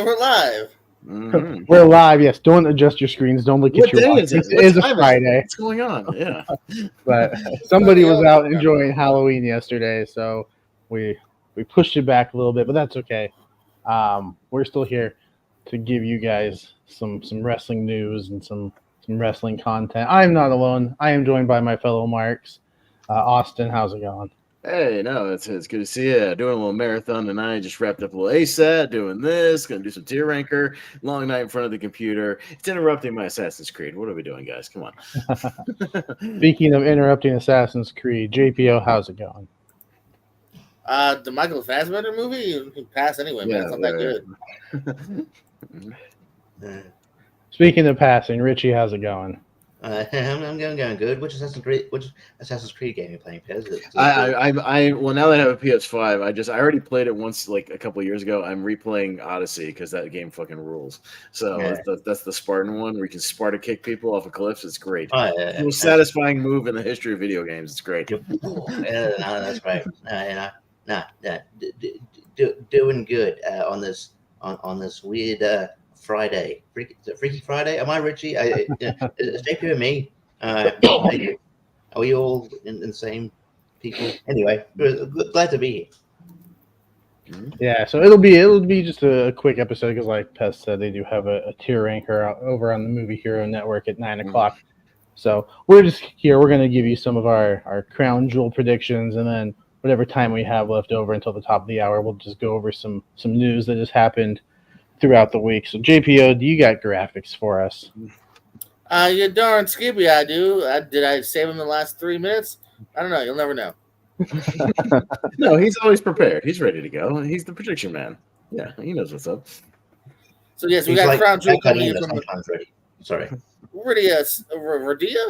And we're live. Mm-hmm. We're live, yes. Don't adjust your screens. Don't look What at your day watch. is it? It is a Friday. What's going on? Yeah. But somebody was out enjoying Halloween yesterday, so we pushed it back a little bit, but that's okay. We're still here to give you guys some wrestling news and some wrestling content. I'm not alone. I am joined by my fellow Marks. Austin, how's it going? Hey, no, it's good to see you. Doing a little marathon tonight. Just wrapped up a little ASAT, doing this. Going to do some tier ranker. Long night in front of the computer. It's interrupting my Assassin's Creed. What are we doing, guys? Come on. Speaking of interrupting Assassin's Creed, JPO, how's it going? The Michael Fassbender movie, he passed anyway, man. It's not that good. Speaking of passing, Richie, how's it going? I'm going good. Which Assassin's Creed game are you playing, Pez? Well, now that I have a PS5, I already played it once, like a couple of years ago. I'm replaying Odyssey because that game fucking rules. So that's the Spartan one where you can Sparta kick people off of cliffs. It's great. The most satisfying move in the history of video games. It's great. That's right. Doing good on this weird Friday. Freaky Friday? Am I Richie? It's JP and me. Are we all in the same people? Anyway, glad to be here. Yeah, so it'll be just a quick episode because, like Pez said, they do have a tier ranker over on the Movie Hero Network at 9 o'clock. So we're just here. We're going to give you some of our crown jewel predictions, and then whatever time we have left over until the top of the hour, we'll just go over some news that has happened throughout the week. So JPO, do you got graphics for us? You darn skippy, I do. Did I save him the last 3 minutes? I don't know. You'll never know. No, he's always prepared. He's ready to go. He's the prediction man. Yeah, he knows what's up. So yes, we got crown jewel coming in from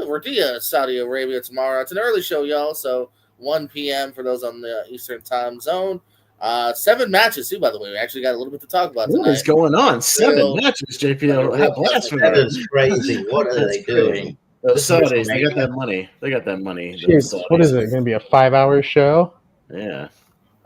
Radia, Saudi Arabia tomorrow. It's an early show, y'all. So 1 p.m. for those on the Eastern time zone. 7 matches too, by the way. We actually got a little bit to talk about tonight. What is going on? 7 matches, JPO. That is crazy. What are they doing? The Saudis, they got that money. What is it? Going to be a 5-hour show? Yeah.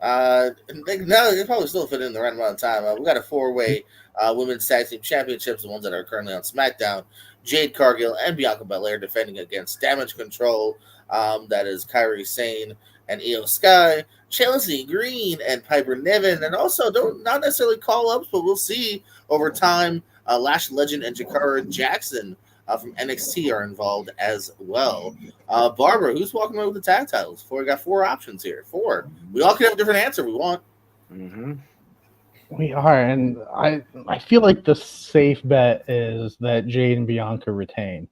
They probably still fit in the right amount of time. We got a 4-way women's tag team championships, the ones that are currently on SmackDown. Jade Cargill and Bianca Belair defending against Damage Control. That is Kairi Sane and Io Sky. Chelsea Green and Piper Niven, and also not necessarily call-ups, but we'll see over time. Lash Legend and Jakara Jackson from NXT are involved as well. Barber, who's walking away with the tag titles? We got 4 options here. 4. We all can have a different answer we want. Mm-hmm. We are, and I feel like the safe bet is that Jade and Bianca retain.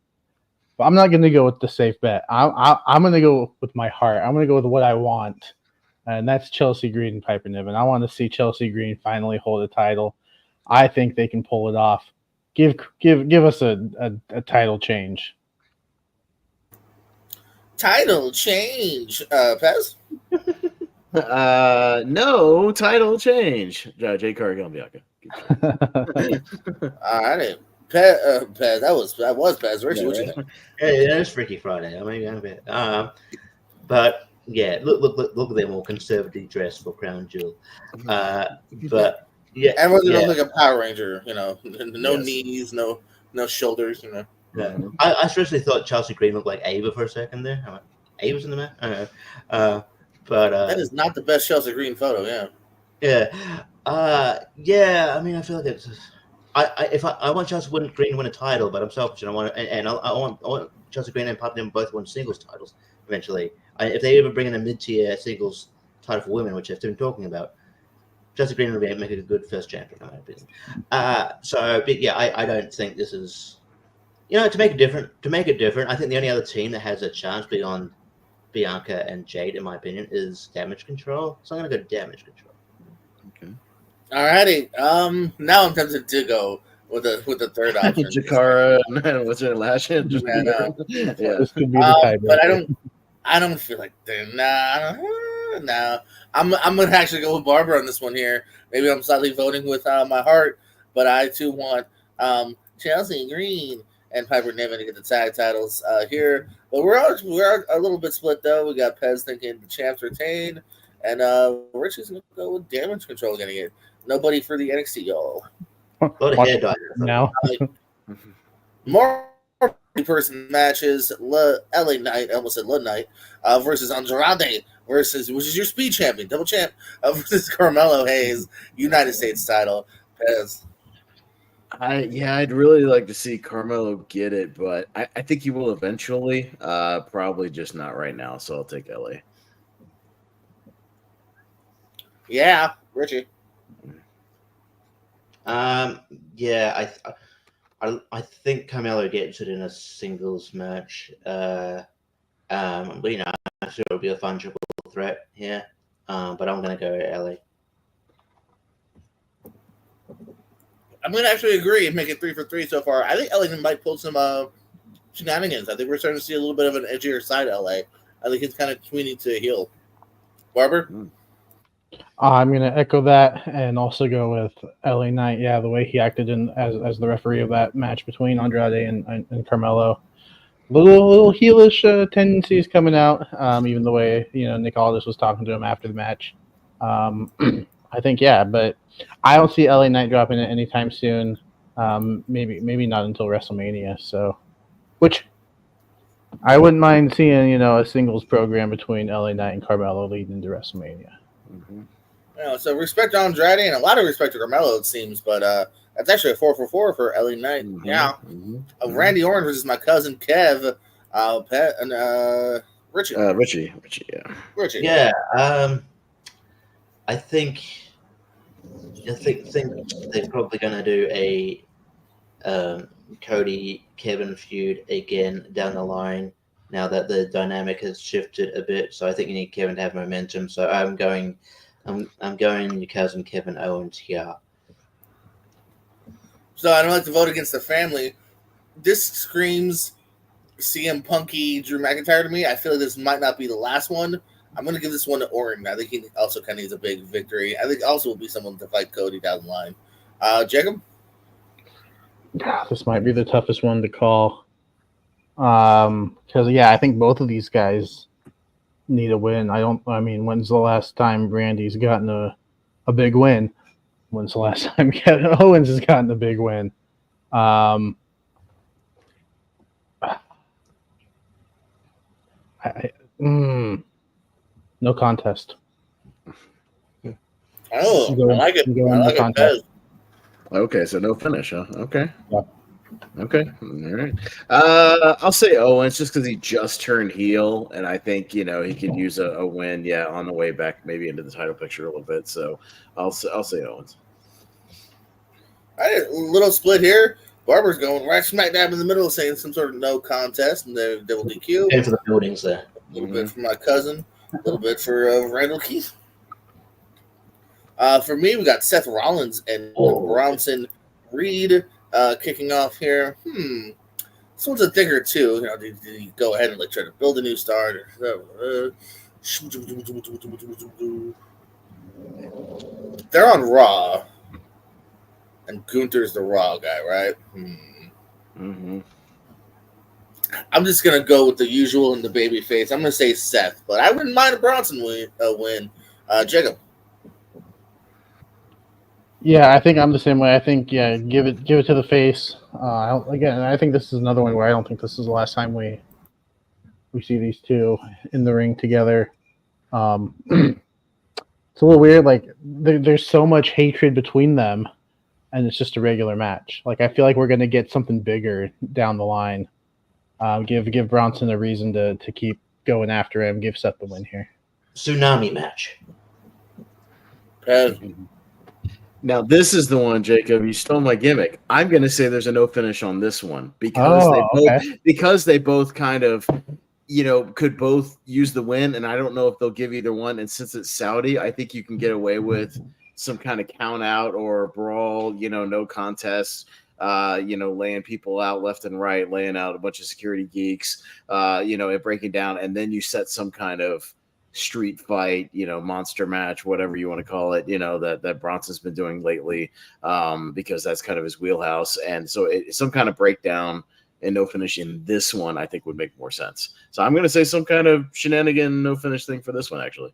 But I'm not going to go with the safe bet. I'm going to go with my heart. I'm going to go with what I want. And that's Chelsea Green and Piper Niven. I want to see Chelsea Green finally hold a title. I think they can pull it off. Give us a title change. Title change, Pez? No title change. Jay Cargill and Bianca. All right, Pez. That was Pez. Richie, what you think? Hey, it's Freaky Friday. I mean, but. Yeah, look at them all conservatively dressed for crown jewel. But yeah, and whether look like a Power Ranger, no knees, no shoulders, Yeah. I especially thought Chelsea Green looked like Ava for a second there. I'm like, Ava's in the match. I don't know. But that is not the best Chelsea Green photo. Yeah. Yeah. I mean, I feel like it's. I want Chelsea Green to win a title, but I'm selfish and I want Chelsea Green and Piper Niven both win singles titles eventually. If they ever bring in a mid-tier singles title for women, which I've been talking about, Chelsea Green would make it a good first champion, in my opinion. I don't think this is, to make it different. I think the only other team that has a chance beyond Bianca and Jade, in my opinion, is Damage Control. So I'm gonna go Damage Control. Okay. Alrighty. Now I'm tempted to go with the third option. Jakara and what's her Lash? Yeah. This could be the tiebreaker. But I don't feel like they're nah. I'm gonna actually go with Barber on this one here. Maybe I'm slightly voting with my heart, but I too want Chelsea Green and Piper Niven to get the tag titles here. But we're a little bit split though. We got Pez thinking the champs retain, and Richie's gonna go with Damage Control getting it. Nobody for the NXT, y'all. A lot of hair dye now. More person matches. LA Knight, I almost said LA Knight, versus Andrade which is your speed champion, double champ, versus Carmelo Hayes, United States title. I'd really like to see Carmelo get it, but I think he will eventually. Probably just not right now, so I'll take LA. Yeah, Richie. Yeah, I think Carmelo gets it in a singles match. But I'm sure it'll be a fun triple threat here. But I'm gonna go LA. I'm going to actually agree and make it 3 for 3 so far. I think LA might pull some shenanigans. I think we're starting to see a little bit of an edgier side of LA. I think he's kind of tweening to a heel. Barber? I'm going to echo that and also go with LA Knight. Yeah, the way he acted as the referee of that match between Andrade and Carmelo. Little heelish tendencies coming out, even the way Nick Aldis was talking to him after the match. I think but I don't see LA Knight dropping it anytime soon. Maybe not until WrestleMania. So, which I wouldn't mind seeing a singles program between LA Knight and Carmelo leading into WrestleMania. Mm-hmm. So respect to Andrade and a lot of respect to Carmelo, it seems, but that's actually a 4 for 4 for LA Knight. Mm-hmm. Yeah, Randy Orton versus my cousin Kev, and Richie. Richie, yeah. Richie. Yeah. I think they're probably going to do a Cody Kevin feud again down the line now that the dynamic has shifted a bit. So I think you need Kevin to have momentum. So I'm going your cousin Kevin Owens here. So I don't like to vote against the family. This screams CM Punky Drew McIntyre to me. I feel like this might not be the last one. I'm going to give this one to Orton. I think he also kind of needs a big victory. I think also will be someone to fight Cody down the line. Jacob? This might be the toughest one to call. Because, I think both of these guys need a win. When's the last time Randy's gotten a big win? When's the last time Kevin Owens has gotten a big win? No contest. Oh, I like it. I like it. Okay, so no finish, huh? Okay. Yeah. Okay. All right. I'll say Owens just because he just turned heel, and I think he could use a win, on the way back, maybe into the title picture a little bit. So I'll say Owens. All right, a little split here. Barber's going right smack dab in the middle, saying some sort of no contest, and they're double DQ. And for the buildings there. A little bit for my cousin, a little bit for Randall Keith. For me, we got Seth Rollins and Bronson Reed kicking off here. This one's a thinker too. Did he go ahead and try to build a new star? They're on Raw, and Gunther's the Raw guy, right? Mm-hmm. I'm just gonna go with the usual in the baby face. I'm gonna say Seth, but I wouldn't mind a Bronson win. Jacob. Yeah, I think I'm the same way. I think give it to the face. I think this is another one where I don't think this is the last time we see these two in the ring together. It's a little weird. There's so much hatred between them, and it's just a regular match. I feel like we're gonna get something bigger down the line. Give Bronson a reason to keep going after him. Give Seth the win here. Tsunami match. Now, this is the one, Jacob. You stole my gimmick. I'm going to say there's a no finish on this one because they both kind of, could both use the win, and I don't know if they'll give either one. And since it's Saudi, I think you can get away with some kind of count out or brawl, no contest, laying people out left and right, laying out a bunch of security geeks, and breaking down, and then you set some kind of street fight, monster match, whatever you want to call it, that Bronson's been doing lately, because that's kind of his wheelhouse. And so some kind of breakdown and no finish in this one, I think would make more sense. So I'm going to say some kind of shenanigan, no finish thing for this one, actually.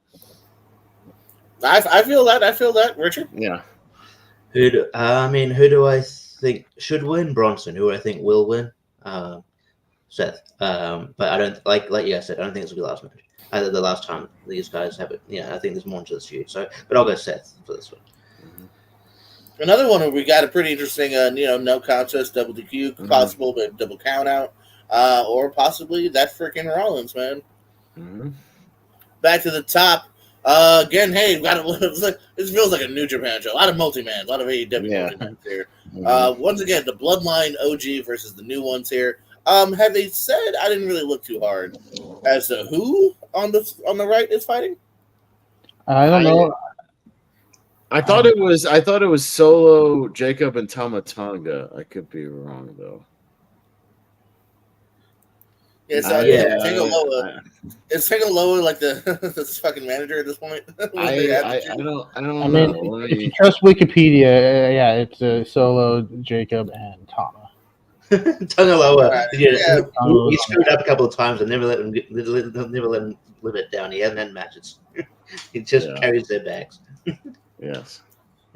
I feel that. Richard? Yeah. Who do I think should win? Bronson. Who I think will win? Seth. But I don't like you said. I don't think this will be the last match. Either the last time these guys have it. Yeah, I think there's more into this feud. So, but I'll go Seth for this one. Another one where we got a pretty interesting, no contest, double DQ, possible, but double count out, or possibly that freaking Rollins, man. Back to the top. Again, hey, we got this feels like a New Japan show. A lot of multi-mans, a lot of AEW multi-mans here. Once again, the Bloodline OG versus the new ones here. Have they said? I didn't really look too hard as to who on the right is fighting. I don't know. I thought it was Solo, Jacob, and Tama Tonga. I could be wrong though. It's Tegaloa like the fucking manager at this point. I don't know. If you trust Wikipedia, it's Solo, Jacob, and Tama. Tangaloa. He screwed up a couple of times and never let him live it down. He hasn't had matches. He just carries their bags. Yes.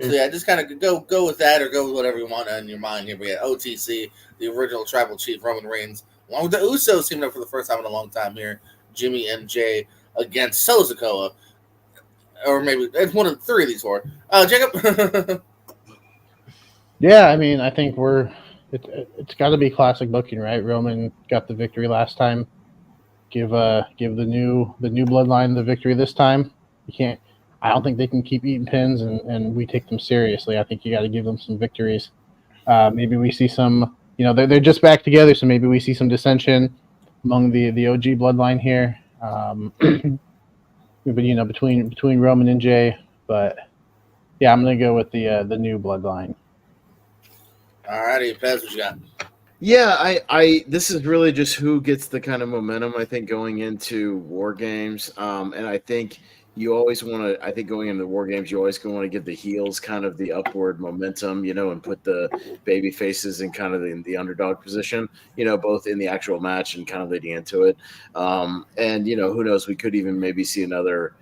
So just kind of go with that, or go with whatever you want in your mind here. We got OTC, the original Tribal Chief Roman Reigns, along with the Usos teaming up for the first time in a long time here. Jimmy and Jay against Solo, or maybe it's one of the three of these four. Jacob. Yeah, I mean, I think it's got to be classic booking, right? Roman got the victory last time. Give the new bloodline the victory this time. You can't. I don't think they can keep eating pins and we take them seriously. I think you got to give them some victories. Maybe we see some. They're just back together, so maybe we see some dissension among the OG bloodline here. But between Roman and Jay. But yeah, I'm gonna go with the new bloodline. All righty, Pez, what you got? Yeah, I this is really just who gets the kind of momentum, I think, going into War Games. And I think you always want to, I think going into the War Games, you always want to give the heels kind of the upward momentum, and put the baby faces in kind of the underdog position, both in the actual match and kind of leading into it. And, who knows, we could even maybe see another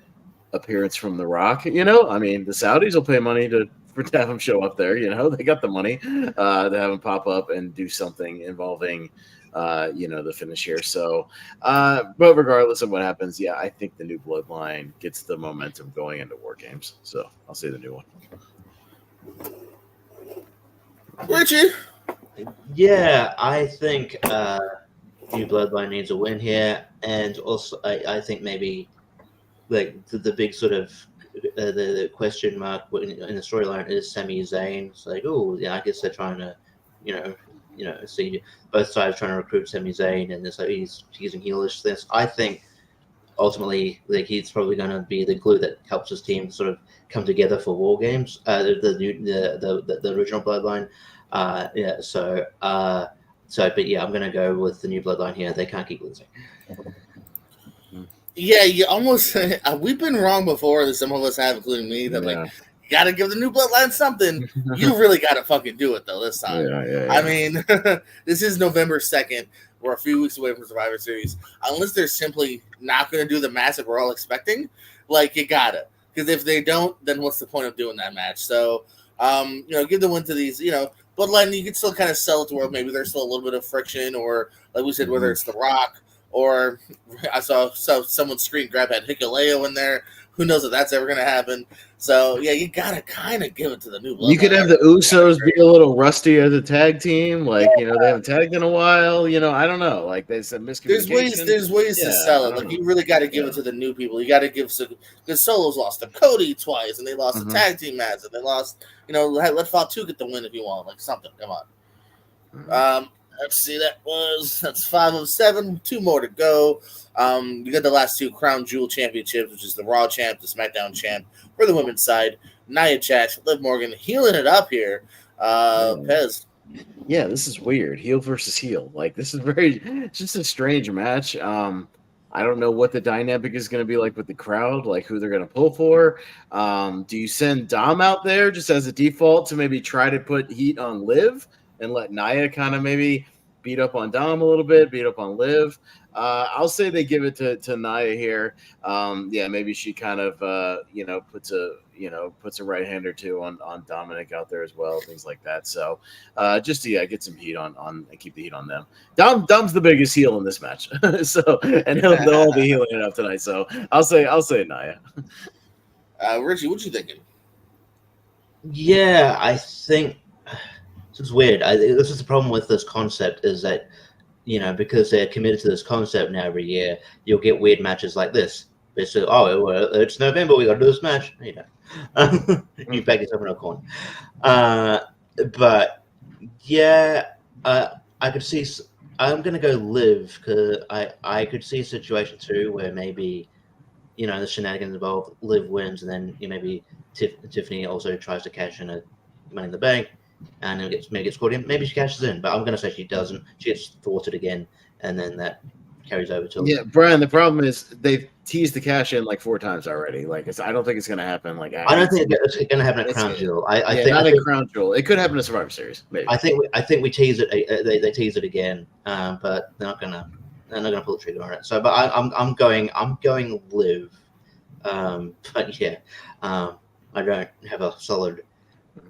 appearance from The Rock, I mean, the Saudis will pay money to have him show up there, they got the money to have him pop up and do something involving the finish here. So but regardless of what happens, I think the new bloodline gets the momentum going into War Games. So I'll say the new one. Richie. Yeah, I think new bloodline needs a win here, and also I think maybe like the big sort of the question mark in the storyline is Sami Zayn. It's like, I guess they're trying to, see both sides trying to recruit Sami Zayn, and he's using heelish this. I think ultimately, like, he's probably going to be the glue that helps his team sort of come together for War Games. The original bloodline. But yeah, I'm going to go with the new bloodline here. They can't keep losing. Yeah, you almost. We've been wrong before. Some of us have, including me. That you got to give the new bloodline something. You really got to fucking do it though this time. I mean, this is November 2nd. We're a few weeks away from Survivor Series. Unless they're simply not going to do the match that we're all expecting, you gotta. Because if they don't, then what's the point of doing that match? So, give the win to these. Bloodline. You can still kind of sell it to where maybe there's still a little bit of friction, or like we said, whether it's The Rock. Or I saw someone screen grab had Hikuleo in there. Who knows if that's ever going to happen? So, you got to kind of give it to the new bloodline. You could have the Usos be a little rusty as a tag team. They haven't tagged in a while. I don't know. Like, they said miscommunication. There's ways to sell it. You really got to give it to the new people. You got to give – because Solo's lost to Cody twice, and they lost the tag team match, and they lost – let Fatu get the win if you want. Something. Come on. Let's see. That's 5 of 7. 2 more to go. You got the last 2 Crown Jewel championships, which is the Raw champ, the SmackDown champ for the women's side. Nia Jax, Liv Morgan, healing it up here. Pez. Yeah, this is weird. Heel versus heel. This is it's just a strange match. I don't know what the dynamic is going to be like with the crowd, who they're going to pull for. Do you send Dom out there just as a default to maybe try to put heat on Liv and let Nia kind of maybe beat up on Dom a little bit, beat up on Liv. I'll say they give it to Nia here. Maybe she kind of puts a right hand or two on Dominic out there as well, things like that. So just to get some heat on and keep the heat on them. Dom's the biggest heel in this match, so and they'll all be healing it up tonight. So I'll say Nia. Richie, what you thinking? Yeah, I think it's weird. This is the problem with this concept is that, because they're committed to this concept now every year, you'll get weird matches like this. It's it's November, we got to do this match. You back yourself in a corner. But yeah, I could see. I'm gonna go Liv because I could see a situation too where maybe, the shenanigans involved. Liv wins, and then maybe Tiffany also tries to cash in a Money in the Bank, and then gets caught in. Maybe she cashes in, but I'm going to say she doesn't. She gets thwarted again, and then that carries over to Brian. The problem is they've teased the cash in like 4 times already. Like I don't think it's going to happen. Like I don't think it's going to happen at Crown Jewel. I think not at Crown Jewel. It could happen in Survivor Series. Maybe. I think we tease it. They tease it again, but they're not going to pull the trigger on it. So, but I'm going Liv. But yeah, I don't have a solid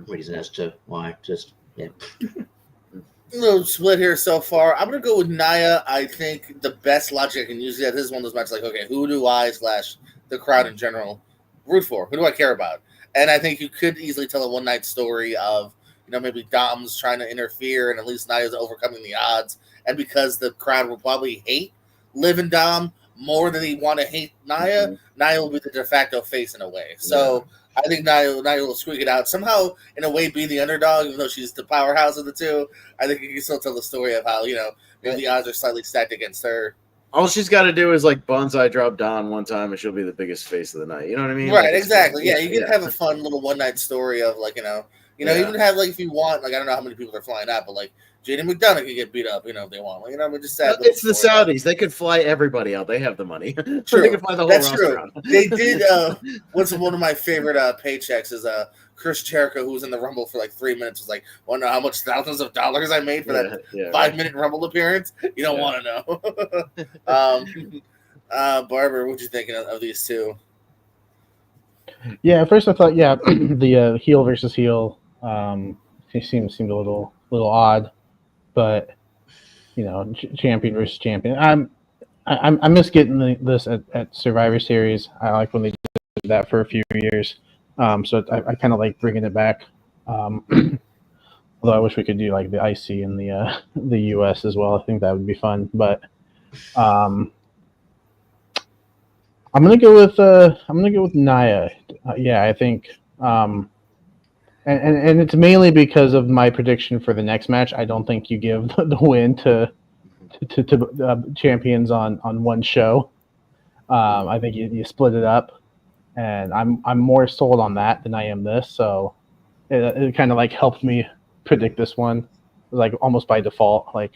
reason as to why. Just A little split here so far. I'm gonna go with Nia. I think the best logic I can use this is one of those matches like, okay, who do I / the crowd in general root for? Who do I care about? And I think you could easily tell a one night story of maybe Dom's trying to interfere and at least Nia's overcoming the odds. And because the crowd will probably hate Liv and Dom more than they want to hate Nia, Nia will be the de facto face in a way. So I think Nia will squeak it out. Somehow, in a way, be the underdog, even though she's the powerhouse of the two. I think you can still tell the story of how, maybe the odds are slightly stacked against her. All she's got to do is like bonsai drop Don one time, and she'll be the biggest face of the night. You know what I mean? Right, exactly. Yeah, you can have a fun little one night story of like, even have like if you want, like I don't know how many people are flying out, but like Jaden McDonough could get beat up, if they want. Like, just sad. It's the Saudis. They could fly everybody out. They have the money. True. They could fly the whole That's roster true. out. They did. What's one of my favorite paychecks is Chris Jericho, who was in the Rumble for like 3 minutes, was like, "Want to know how much thousands of dollars I made for that 5-minute Rumble appearance?" You don't want to know. Barber, what you thinking of these two? Yeah, at first I thought, the heel versus heel seemed a little odd, but champion versus champion. I miss getting this at Survivor Series. I like when they did that for a few years. So I kind of like bringing it back. Although I wish we could do like the IC in the US as well. I think that would be fun. But I'm gonna go with Nia. I think. And it's mainly because of my prediction for the next match. I don't think you give the win to champions on one show. I think you split it up, and I'm more sold on that than I am this. So it kind of like helped me predict this one, like almost by default. Like,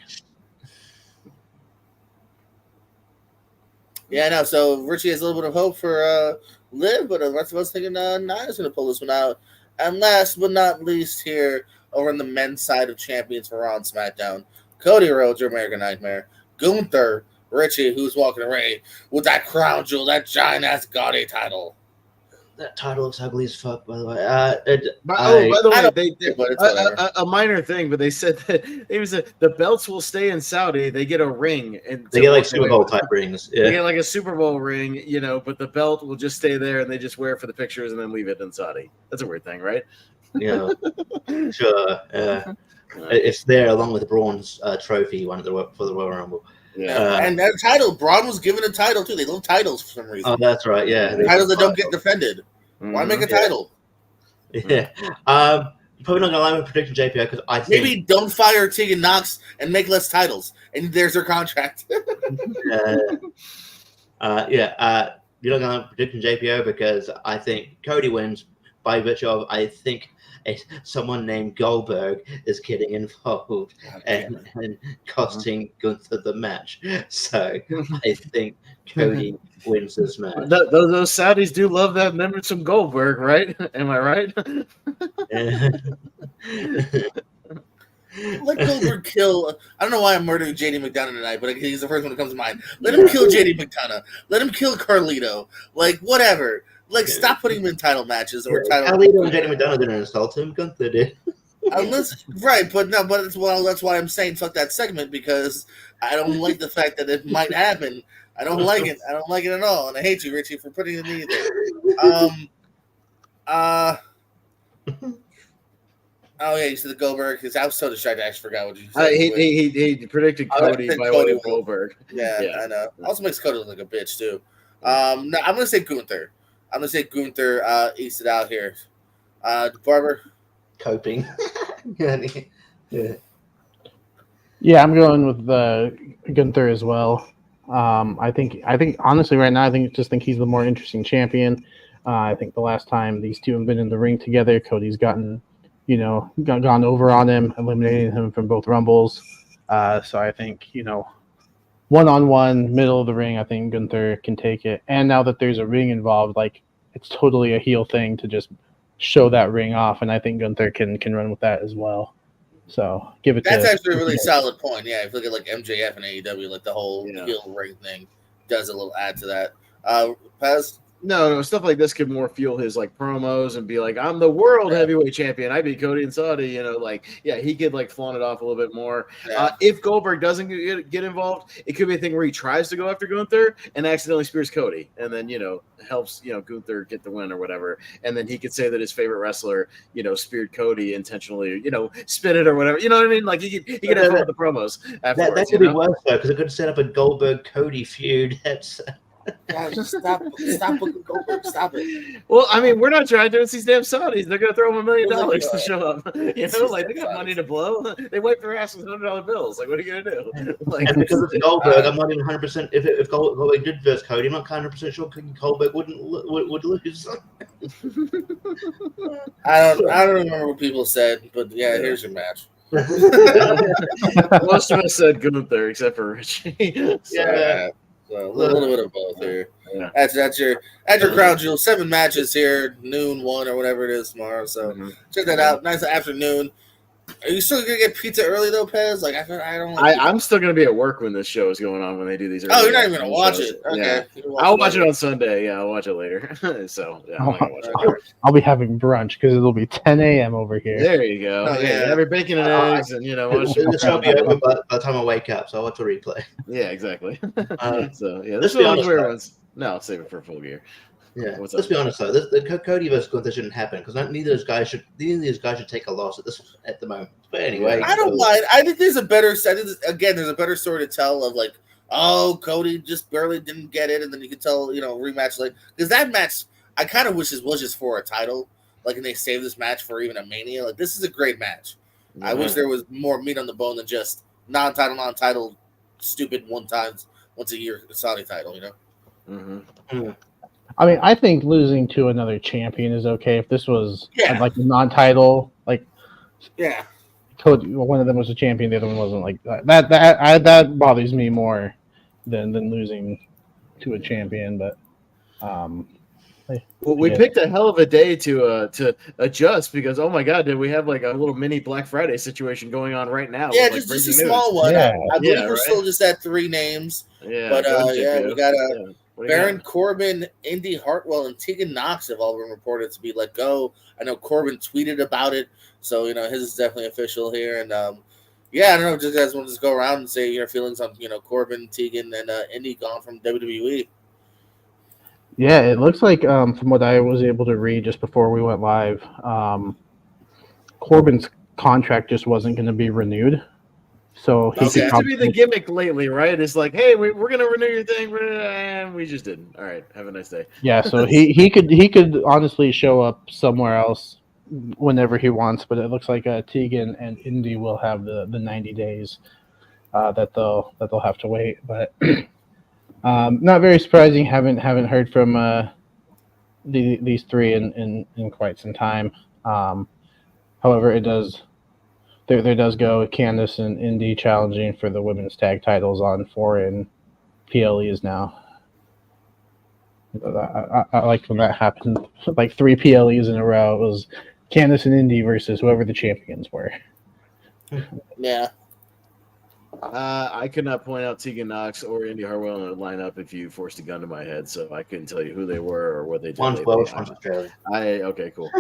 yeah, no. So Richie has a little bit of hope for Liv, but the rest of us thinking Nia's going to pull this one out. And last but not least, here over on the men's side of champions for Raw and SmackDown, Cody Rhodes, your American Nightmare, Gunther, Richie, who's walking away with that crown jewel, that giant ass gaudy title. That title looks ugly as fuck, by the way. By the way, a minor thing, but they said that it was the belts will stay in Saudi. They get a ring, and they get like Super Bowl type rings. Yeah. They get like a Super Bowl ring, but the belt will just stay there, and they just wear it for the pictures and then leave it in Saudi. That's a weird thing, right? Yeah, sure. It's there along with the bronze trophy one for the Royal Rumble. Yeah, and that title, Braun was given a title too. They love titles for some reason. Oh, that's right. Yeah, titles that don't get defended. Why make a title? Yeah. Probably not gonna lie with prediction JPO because I think maybe don't fire Tegan Knox and make less titles, and there's her contract. You're not gonna prediction JPO because I think Cody wins by virtue of I think someone named Goldberg is getting involved and costing Gunther the match. So I think Cody wins this match. Those Saudis do love that remembrance from Goldberg, right? Am I right? Let Goldberg kill. I don't know why I'm murdering JD McDonough tonight, but he's the first one that comes to mind. Let him kill JD McDonough. Let him kill Carlito. Like, whatever. Like, stop putting him in title matches or title. Carlito and JD McDonough didn't insult him. Gunther did. Right, but that's why I'm saying fuck that segment, because I don't like the fact that it might happen. I don't like it. I don't like it at all, and I hate you, Richie, for putting it in there. Oh yeah, you said the Goldberg, because I was so distracted. I actually forgot what you said. He predicted Cody by way of Goldberg. Yeah, I know. Also makes Cody look like a bitch too. No, I'm gonna say Gunther. Eats it out here. Barber. Coping. Yeah, I'm going with Gunther as well. I think honestly right now, I just think he's the more interesting champion. I think the last time these two have been in the ring together, Cody's gone over on him, eliminating him from both Rumbles. So I think, one-on-one, middle of the ring, I think Gunther can take it. And now that there's a ring involved, like, it's totally a heel thing to just show that ring off, and I think Gunther can run with that as well. So give it. That's actually a really solid point. Yeah, if you look at like MJF and AEW, like the whole heel ring thing does a little add to that. Pez? No, stuff like this could more fuel his like promos and be like, I'm the world heavyweight champion. I beat Cody and Saudi. He could like flaunt it off a little bit more. Yeah. If Goldberg doesn't get involved, it could be a thing where he tries to go after Gunther and accidentally spears Cody, and then helps Gunther get the win or whatever, and then he could say that his favorite wrestler speared Cody intentionally, spin it or whatever. You know what I mean? Like he could have fun with the promos afterwards. That could be worse though, because it could set up a Goldberg Cody feud. Yeah, just stop booking Goldberg. Stop it. Well, I mean, we're not trying to. It's these damn Saudis. They're gonna throw them $1 million to show up. They got money to blow. They wipe their ass with $100 bills. Like, what are you gonna do? And because it's Goldberg, I'm not even 100%. If Goldberg did versus Cody, I'm not 100% sure Goldberg would lose. I don't remember what people said, but yeah, here's your match. Most of us said Gunther, except for Richie. So a little bit of both here. Yeah. That's your crown jewel. 7 matches here, noon 1 or whatever it is tomorrow. So check that out. Nice afternoon. Are you still gonna get pizza early though, Pez? Like I don't. I'm still gonna be at work when this show is going on when they do these. You're not even gonna watch it. Okay. Yeah. I'll watch it on Sunday. Yeah, I'll watch it later. So yeah, I'm not gonna watch it. I'll be having brunch because it'll be 10 a.m. over here. There you go. Have your bacon and eggs, and watch it. The show will be over by the time I wake up, so I'll watch the replay. Yeah, exactly. So yeah, this is where ones. No, I'll save it for Full Gear. Yeah, let's be honest though. The Cody versus Gunther shouldn't happen because neither of these guys should take a loss at the moment. But anyway, I don't mind. I think there's a better story to tell of like, oh, Cody just barely didn't get it, and then you can tell rematch because that match I kind of wish it was just for a title, like, and they saved this match for even a Mania. Like, this is a great match. Yeah. I wish there was more meat on the bone than just non-title, stupid once a year Saudi title. Mm-hmm. I mean, I think losing to another champion is okay. If this was like a non-title, Cody, one of them was a champion, the other one wasn't. Like that bothers me more than losing to a champion. But we picked a hell of a day to adjust because oh my god, did we have like a little mini Black Friday situation going on right now? Yeah, just a small one. Yeah. I believe we're still just at 3 names. Yeah, but we got Baron Corbin, Indy Hartwell, and Tegan Knox have all been reported to be let go. I know Corbin tweeted about it, so his is definitely official here. And I don't know, just guys want to just go around and say your feelings on Corbin, Tegan, and Indy gone from WWE. Yeah, it looks like from what I was able to read just before we went live, Corbin's contract just wasn't going to be renewed. So he seems to be the gimmick lately, right? It's like, hey, we're going to renew your thing, and we just didn't. All right, have a nice day. Yeah, so he could honestly show up somewhere else whenever he wants, but it looks like Tegan and Indy will have the 90 days that they'll have to wait. But not very surprising. Haven't heard from these 3 in quite some time. However, there does go Candice and Indy challenging for the women's tag titles on foreign PLEs now. I like when that happened. Like 3 PLEs in a row. It was Candice and Indy versus whoever the champions were. Yeah. I could not point out Tegan Knox or Indy Hartwell in a lineup if you forced a gun to my head, so I couldn't tell you who they were or what they did. One's Welsh, one's Australian. Okay, cool.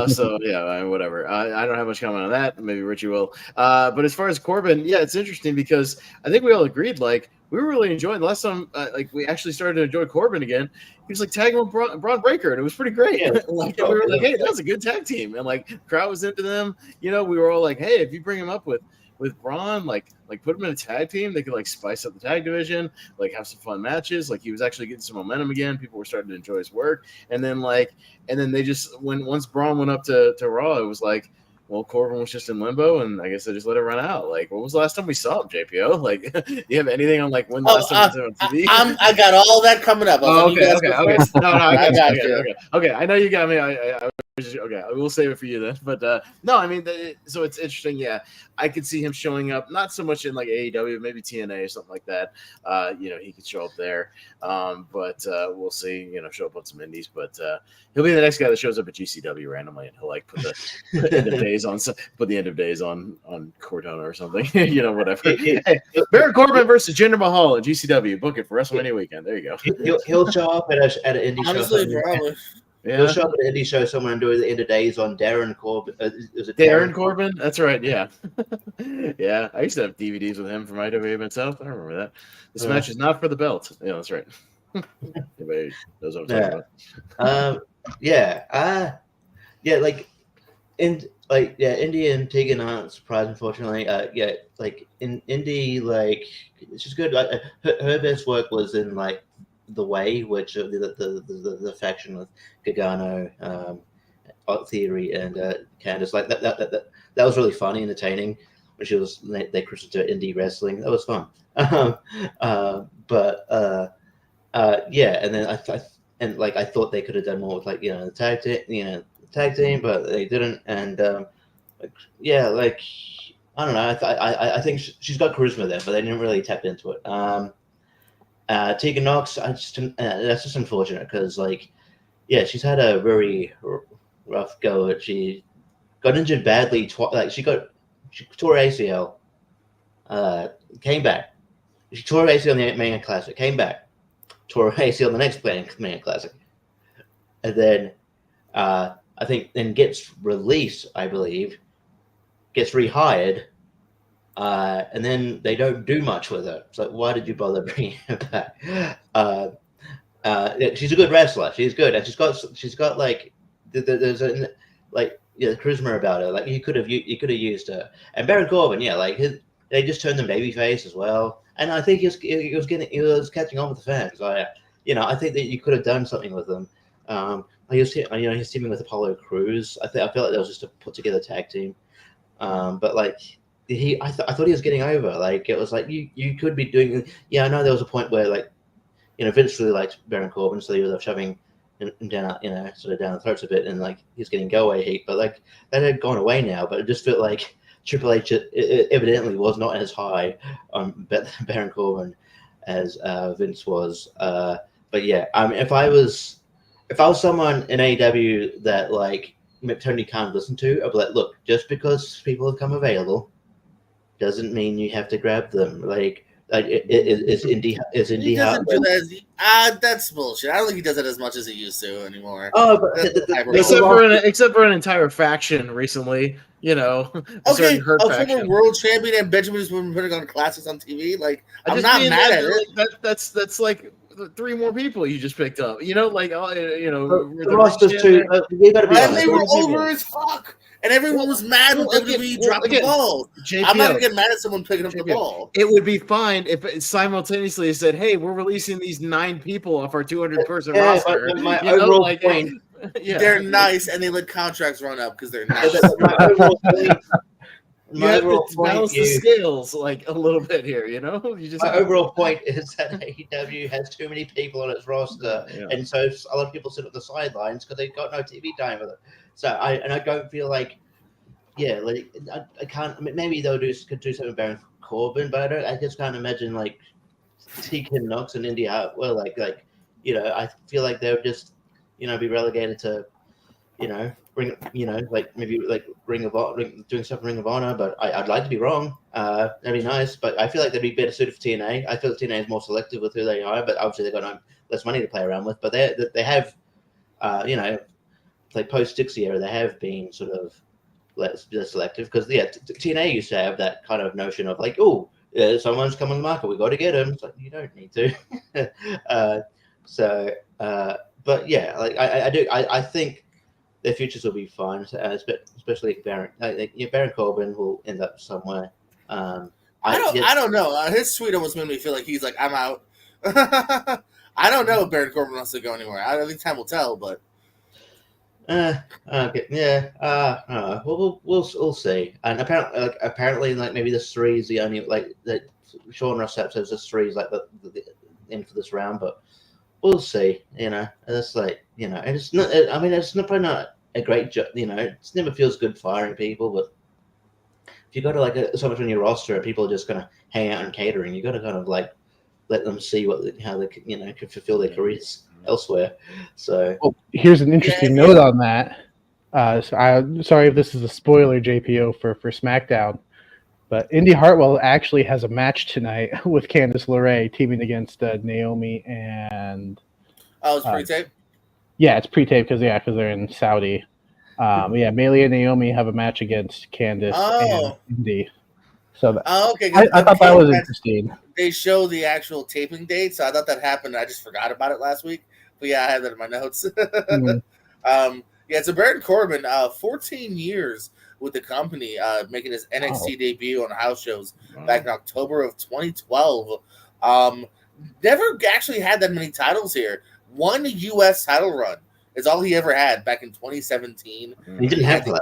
So yeah, whatever. I don't have much comment on that. Maybe Richie will. But as far as Corbin, yeah, it's interesting because I think we all agreed like we were really enjoying last time. Like we actually started to enjoy Corbin again. He was like tagging with Braun Breaker, and it was pretty great. Yeah, like we were like, hey, that was a good tag team, and like the crowd was into them. You know, we were all like, hey, if you bring him up with Braun, like put him in a tag team, they could like spice up the tag division, like have some fun matches. Like he was actually getting some momentum again. People were starting to enjoy his work, and then they just once Braun went up to Raw, it was like, well, Corbin was just in limbo, and I guess they just let it run out. Like, when was the last time we saw him, JPO? Like, do you have anything on like when the last time he was on TV? I got all that coming up. Okay. No, I got you. Okay, I know you got me. Okay, we'll save it for you then. But no, I mean, so it's interesting. Yeah, I could see him showing up, not so much in like AEW, maybe TNA or something like that. He could show up there. But we'll see. Show up on some indies. But he'll be the next guy that shows up at GCW randomly, and he'll like put the end of days on Cortona or something. Whatever. Hey, Baron Corbin versus Jinder Mahal at GCW. Book it for WrestleMania weekend. There you go. He'll show up at an indie Honestly, show. probably. Yeah. He'll show up at an indie show somewhere and do the end of days on Darren Corbin. Is it Darren Corbin? That's right. Yeah. Yeah. I used to have DVDs with him from IWA Mid-South. I remember that. This match is not for the belt. Yeah, that's right. Everybody knows what I'm talking about. Indy and Tegan aren't surprised, unfortunately. In Indy, it's just good. Her best work was in the Way, which the faction with Gargano, Theory, and Candice. That was really funny, entertaining. When they christened her indie wrestling, that was fun. And then I thought they could have done more with the tag team, but they didn't. And I don't know. I think she's got charisma there, but they didn't really tap into it. Tegan Knox, that's just unfortunate because she's had a very rough go. She got injured badly. She tore her ACL. Came back. She tore her ACL in the Mania Classic. Came back. Tore her ACL in the next Mania Classic. And then I think then gets released, I believe. Gets rehired. And then they don't do much with her. It's like, why did you bother bringing her back? She's a good wrestler. She's good, and she's got there's charisma about her. You could have used her. And Baron Corbin, they just turned him babyface as well. And I think he was catching on with the fans. I think that you could have done something with him. He's teaming with Apollo Crews. I feel like that was just a put together tag team. I thought he was getting over. It was you could be doing. Yeah, I know there was a point where Vince really liked Baron Corbin, so he was shoving him down, sort of down the throats a bit, and he was getting go away heat. But that had gone away now. But it just felt like Triple H evidently was not as high on Baron Corbin as Vince was. But yeah, if I was someone in AEW that Tony Khan listened to, I'd be like, look, just because people have come available doesn't mean you have to grab them. Is Indy he doesn't do that. That's bullshit. I don't think he does it as much as he used to anymore. Oh, but except for an entire faction recently, okay, a former world champion and Benjamin has been putting on classics on TV. I'm not mad at it. That's 3 more people you just picked up. The roster's too. You gotta be honest. And they were over as fuck. And everyone was mad when WWE dropped the ball. JPO, I'm not going to get mad at someone picking up the ball. It would be fine if it simultaneously said, hey, we're releasing these 9 people off our 200-person roster. My overall point, they're nice, and they let contracts run up because they're nice. You have to balance the scales a little bit here, My overall point is that AEW has too many people on its roster, and so a lot of people sit at the sidelines because they've got no TV time with it. So I don't feel I can't. I mean, maybe they'll could do something with Baron Corbin, but I just can't imagine Tegan Knox and Indy Hartwell. I feel like they'll just be relegated to like maybe like doing stuff in Ring of Honor. But I'd like to be wrong. That'd be nice. But I feel like they'd be better suited for TNA. I feel TNA is more selective with who they hire, but obviously they've got less money to play around with. But they have, like post Dixie era, they have been sort of less selective because TNA used to have that kind of notion of like, oh, someone's come on the market, we got to get him. It's like, you don't need to. But yeah, like I think their futures will be fine, especially Baron. Baron Corbin will end up somewhere. I don't know. His tweet almost made me feel like he's like, I'm out. I don't know if Baron Corbin wants to go anywhere. I think time will tell, but. Okay, yeah. We'll see. And apparently, like maybe this 3 is the only that Sean Ross Sapp says this 3 is like the end for this round, but we'll see. And it's like and it's not. I mean, it's probably not a great job. It never feels good firing people, but if you got to so much on your roster, and people are just gonna hang out in catering, you got to kind of like let them see how they can fulfill their careers elsewhere. So here's an interesting note on that. I'm sorry if this is a spoiler, JPO, for SmackDown, but Indy Hartwell actually has a match tonight with Candice LeRae teaming against Naomi and. Oh, it's pre-taped. Yeah, it's pre-taped because they're in Saudi. Bailey and Naomi have a match against Candice and Indy. So okay. I thought that was interesting. They show the actual taping date, so I thought that happened. I just forgot about it last week. But yeah, I had that in my notes. It's a Baron Corbin, 14 years with the company, making his NXT debut on house shows back in October of 2012. Never actually had that many titles here. One U.S. title run is all he ever had back in 2017. He didn't have that.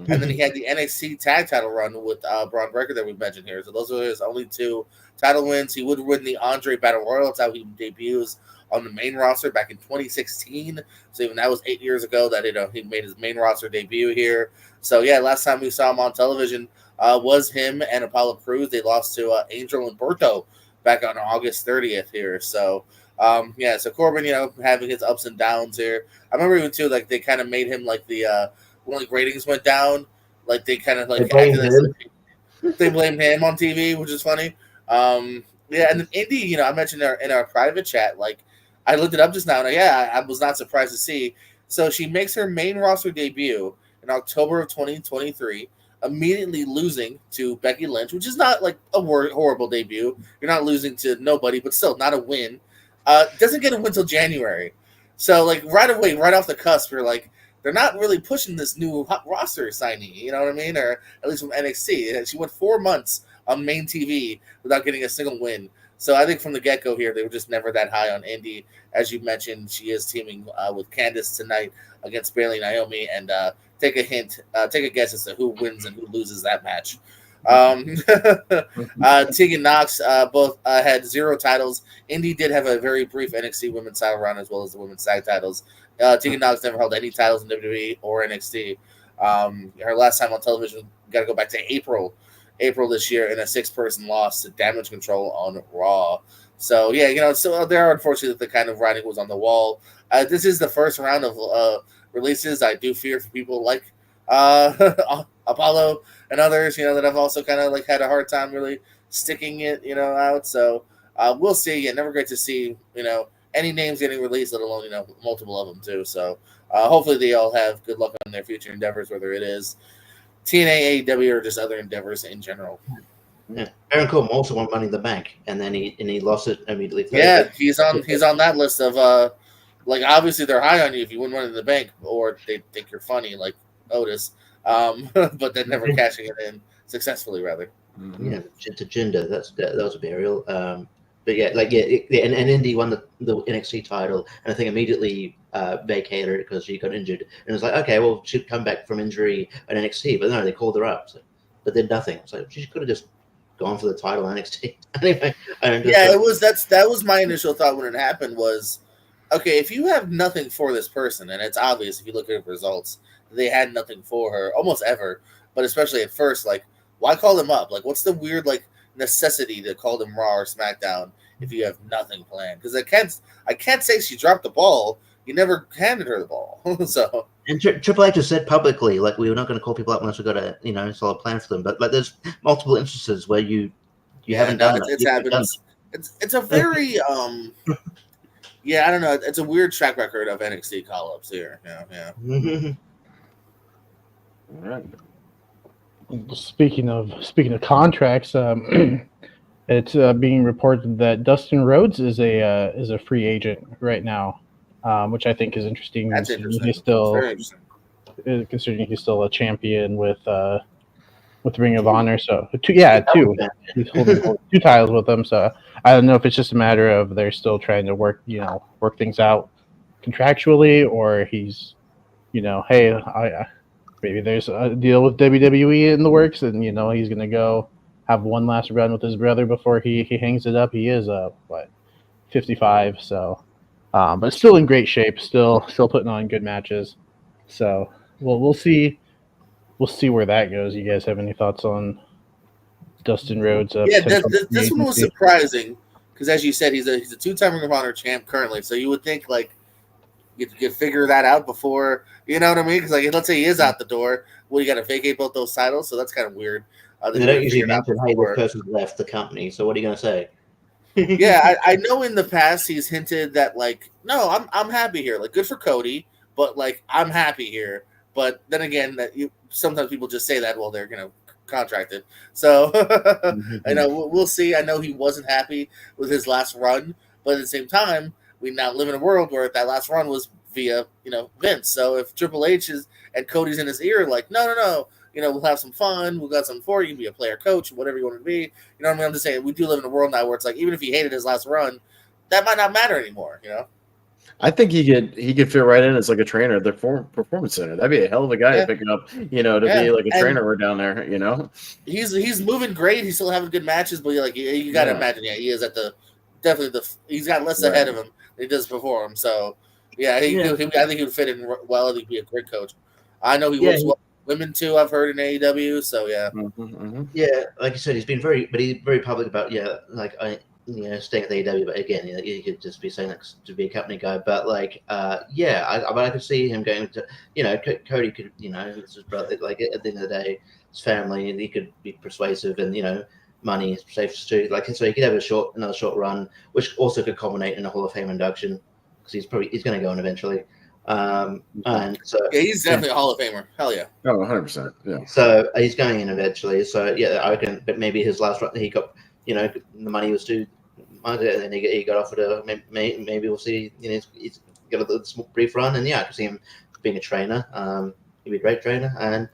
And then he had the NXT tag title run with Braun Breaker that we mentioned here. So those are his only 2 title wins. He would win the Andre Battle Royal. That's how he debuts on the main roster back in 2016. So even that was 8 years ago that he made his main roster debut here. So yeah, last time we saw him on television was him and Apollo Crews. They lost to Angel and Berto back on August 30th here. So so Corbin, having his ups and downs here. I remember even too, like they kind of made him like the when ratings went down, like they kind of like they blamed him on TV, which is funny. And then Indy, I mentioned in our private chat, like I looked it up just now, and I was not surprised to see. So she makes her main roster debut in October of 2023, immediately losing to Becky Lynch, which is not like a horrible debut. You're not losing to nobody, but still not a win. Doesn't get a win till January. So like right away, right off the cusp, you're like, they're not really pushing this new roster signing, you know what I mean? Or at least from NXT. She went 4 months on main TV without getting a single win. So I think from the get-go here, they were just never that high on Indy. As you mentioned, she is teaming with Candice tonight against Bailey Naomi. And take a guess as to who wins and who loses that match. Tegan Knox both had 0 titles. Indy did have a very brief NXT women's title run as well as the women's tag titles. Tegan Knox never held any titles in WWE or NXT. Her last time on television, got to go back to April this year in a 6-person loss to Damage Control on Raw. So so there are unfortunately the kind of writing was on the wall. This is the first round of releases. I do fear for people like Apollo and others, that have also kind of like had a hard time really sticking it, out. So we'll see. Yeah, never great to see, any names getting released, let alone, multiple of them too. So hopefully they all have good luck on their future endeavors, whether it is TNA, AEW, or just other endeavors in general. Yeah, Baron Corbin also won Money in the Bank, and then he lost it immediately. Yeah, he's on that list of like obviously they're high on you if you win Money in the Bank, or they think you're funny like Otis, but then never cashing it in successfully rather. Yeah, to Jinder, that was a burial. But and Indy won the NXT title, and I think immediately vacated it because she got injured. And it was like, okay, well, she'd come back from injury at NXT, but no, they called her up. But did nothing. So she could have just gone for the title NXT. Anyway, that was my initial thought when it happened was, okay, if you have nothing for this person, and it's obvious if you look at the results, they had nothing for her almost ever, but especially at first, like, why call them up? Like, what's the weird like necessity to call them Raw or SmackDown if you have nothing planned? Because I can't say she dropped the ball. You never handed her the ball. So And Triple H has said publicly, like, we're not going to call people up unless we've got a solid plan for them. But like, there's multiple instances where you haven't done that. It's happened. It's a very yeah, I don't know. It's a weird track record of NXT call-ups here. Yeah. All right. Speaking of contracts, it's being reported that Dustin Rhodes is a free agent right now, which I think is interesting. That's interesting. He's still Very interesting. Considering he's still a champion with Ring of Honor. So two. He's holding 2 titles with them. So I don't know if it's just a matter of they're still trying to work things out contractually, or he's, hey, maybe there's a deal with WWE in the works, and he's gonna go have one last run with his brother before he hangs it up. He is 55, so but still in great shape, still putting on good matches. So we'll see where that goes. You guys have any thoughts on Dustin Rhodes? This one was surprising because, as you said, he's a 2-time Ring of Honor champ currently. So you would think like you could figure that out before, you know what I mean? Because like, let's say he is out the door, well, you got to vacate both those titles, so that's kind of weird. They don't usually mention, hey, this person left the company, so what are you going to say? Yeah, I know in the past he's hinted that, like, no, I'm happy here. Like, good for Cody, but, like, I'm happy here. But then again, sometimes people just say that while they're, contracted. So, I know, we'll see. I know he wasn't happy with his last run, but at the same time, we now live in a world where that last run was via, Vince. So if Triple H and Cody's in his ear, like, no, we'll have some fun. We've got something for you. You can be a player coach, whatever you want to be. You know what I mean? I'm just saying, we do live in a world now where it's like, even if he hated his last run, that might not matter anymore, I think he could fit right in as like a trainer at the performance center. That'd be a hell of a guy to pick up, to be like a trainer down there, He's moving great. He's still having good matches, but you got to imagine, he is at he's got less ahead of him than he does before him. So, I think he would fit in well, and he'd be a great coach. I know he works well with women too, I've heard, in AEW, so yeah. Yeah, like you said, he's very public about, staying at the AEW, but again, you could just be saying that to be a company guy. But I could see him going to, Cody could, it's his brother. Like at the end of the day, his family, and he could be persuasive, and money is safe too. Like so, he could have another short run, which also could culminate in a Hall of Fame induction because he's going to go in eventually. And so he's definitely a Hall of Famer. Hell yeah. Oh, 100%. Yeah. So he's going in eventually. So I reckon, but maybe his last run, he got. The money was too much, and he got offered maybe we'll see. He's got a small brief run, and I could see him being a trainer. He'd be a great trainer, and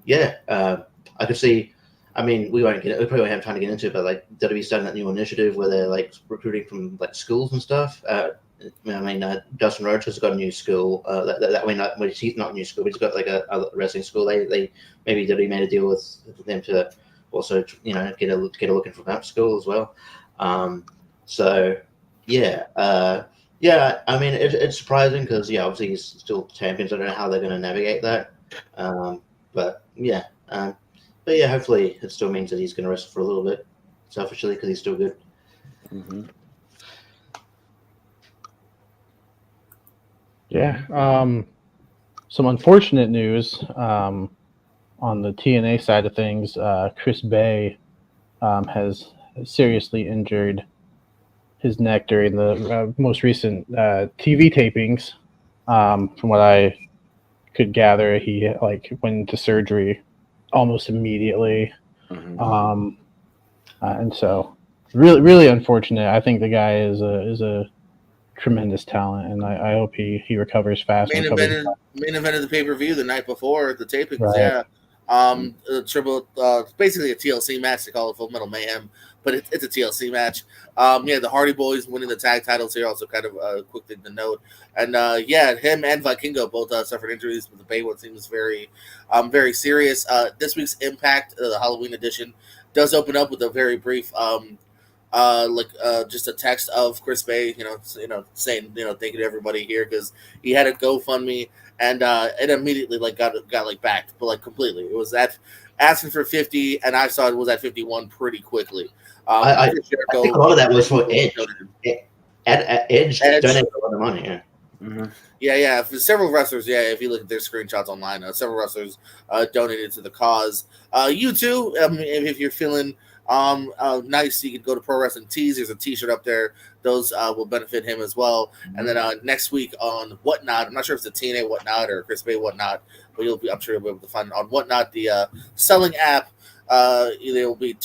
I could see. I mean, we probably won't have time to get into it, but like WWE starting that new initiative where they're like recruiting from like schools and stuff. Dustin Rhodes has got a new school. He's not a new school, but he's got like a wrestling school. They maybe WWE made a deal with them to. Also, get a look in from that school as well. I mean, it's surprising because obviously he's still champions. I don't know how they're going to navigate that, hopefully it still means that he's going to wrestle for a little bit, selfishly, because he's still good. Some unfortunate news. On the TNA side of things, Chris Bay has seriously injured his neck during the most recent TV tapings. From what I could gather, he went into surgery almost immediately, and so really unfortunate. I think the guy is a tremendous talent, and I hope he recovers fast. Main event of the pay-per-view the night before the tapings, right. Basically a TLC match. They call it Full Metal Mayhem, but it's a TLC match. The Hardy Boys winning the tag titles here, also kind of a quick thing to note. And him and Vikingo both suffered injuries, but the Bay one seems very serious. This week's Impact, the Halloween edition, does open up with a very brief just a text of Chris Bay, saying, thank you to everybody here because he had a GoFundMe and it immediately got backed, but completely. It was asking for 50, and I saw it was at 51 pretty quickly. I think a lot of that was for Edge. Edge donated a lot of money. Yeah. Yeah. For several wrestlers, if you look at their screenshots online, several wrestlers donated to the cause. You too, if you're feeling nice, you can go to Pro Wrestling Tees. There's a T-shirt up there. Those will benefit him as well. And then next week on Whatnot, I'm not sure if it's a TNA Whatnot or Chris Bay Whatnot, but I'm sure you'll be able to find it on Whatnot, the selling app. It will be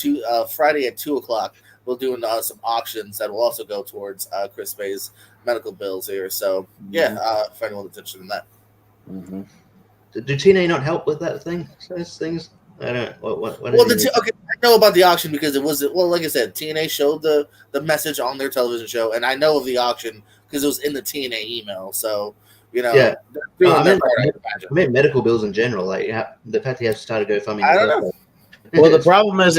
Friday at 2:00. We'll do some auctions that will also go towards Chris Bay's medical bills here. So if anyone's interested in that. Do TNA not help with that thing? Those things? I don't know. What I know about the auction because it was like I said, TNA showed the message on their television show, and I know of the auction because it was in the TNA email. So I mean medical bills in general, like the fact he has to start a GoFundMe. I don't know. Well, the problem is,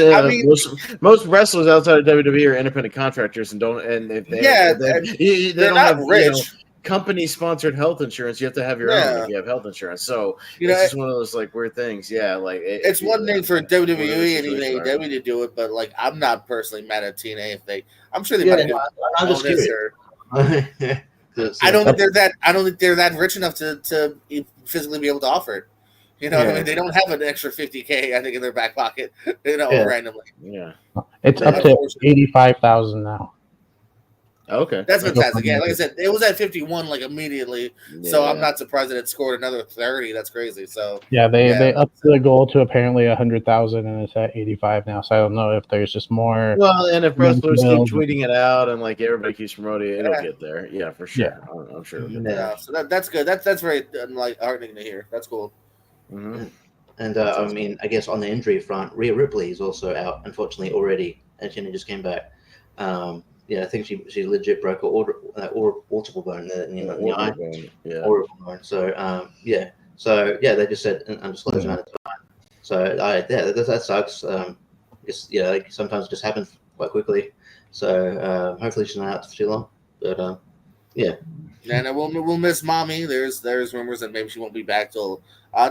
most wrestlers outside of WWE are independent contractors and don't. And if they they're don't not have rich. Company-sponsored health insurance. You have to have your own if you have health insurance. So it's just one of those weird things. Yeah, it's one thing for WWE and even AEW to do it, but I'm not personally mad at TNA if I'm sure they might do I'm just curious. I don't think they're that rich enough to physically be able to offer it. You know what I mean? They don't have an extra $50K, I think, in their back pocket, randomly. Yeah. It's up to $85,000 now. Okay. That's fantastic. Yeah, like I said, it was at 51 immediately, so I'm not surprised that it scored another 30. That's crazy. So they upped the goal to apparently 100,000, and it's at 85 now. So I don't know if there's just more. Well, and if wrestlers keep tweeting it out and everybody keeps promoting it, it'll get there. Yeah, for sure. Yeah. I'm sure. It'll get there. So that's good. That's very heartening to hear. That's cool. And I mean, I guess on the injury front, Rhea Ripley is also out, unfortunately, already, and she just came back. I think she legit broke her orbital bone in the eye. Orbital bone. So they just said undisclosed amount of time. So that sucks. Sometimes it just happens quite quickly. So hopefully she's not out for too long. But And we'll miss Mommy. There's rumors that maybe she won't be back till